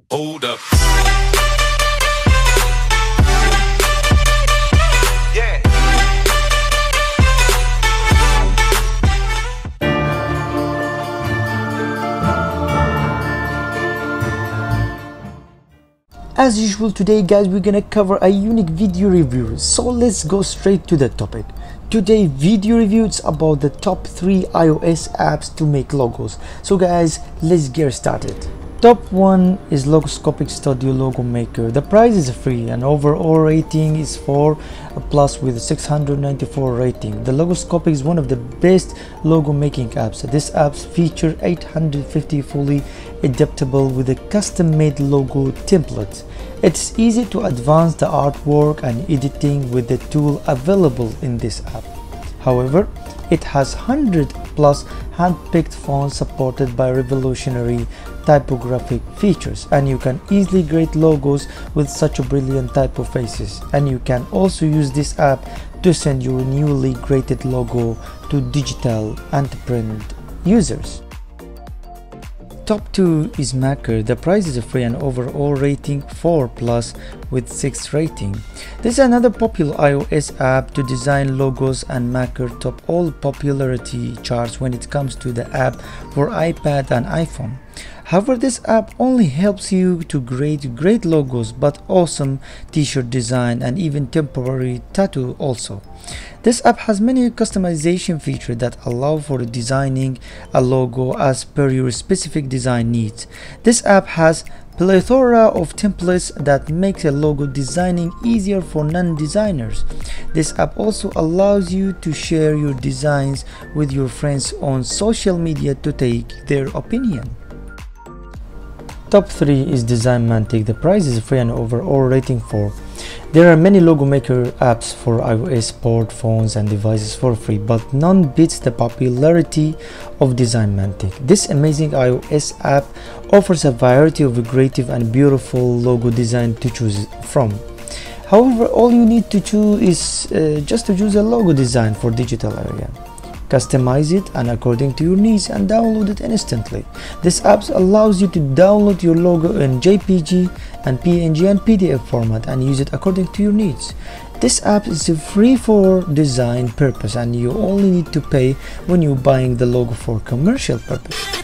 Hold up. Yeah. As usual, today guys, we're gonna cover a unique video review, so let's go straight to the topic. Today video review is about the top 3 iOS apps to make logos. So guys, let's get started. Top 1 is LogoScopic Studio Logo Maker. The price is free and overall rating is 4+ with 694 rating. The LogoScopic is one of the best logo making apps. This app features 850 fully adaptable with a custom-made logo template. It's easy to advance the artwork and editing with the tool available in this app. However, it has 100+ hand-picked fonts supported by revolutionary typographic features, and you can easily create logos with such a brilliant typefaces. And you can also use this app to send your newly created logo to digital and print users. Top 2 is Makr. The price is free and overall rating 4+ with 6 rating. This is another popular iOS app to design logos, and Makr top all popularity charts when it comes to the app for iPad and iPhone. However, this app only helps you to create great logos, but awesome t-shirt design and even temporary tattoo also. This app has many customization features that allow for designing a logo as per your specific design needs. This app has plethora of templates that makes a logo designing easier for non-designers. This app also allows you to share your designs with your friends on social media to take their opinion. Top 3 is DesignMantic. The price is free and overall rating 4. There are many logo maker apps for iOS, smartphones and devices for free, but none beats the popularity of DesignMantic. This amazing iOS app offers a variety of creative and beautiful logo design to choose from. However, all you need to choose is just to choose a logo design for digital area. Customize it and according to your needs and download it instantly. This app allows you to download your logo in JPG and PNG and PDF format and use it according to your needs. This app is free for design purpose and you only need to pay when you're buying the logo for commercial purpose.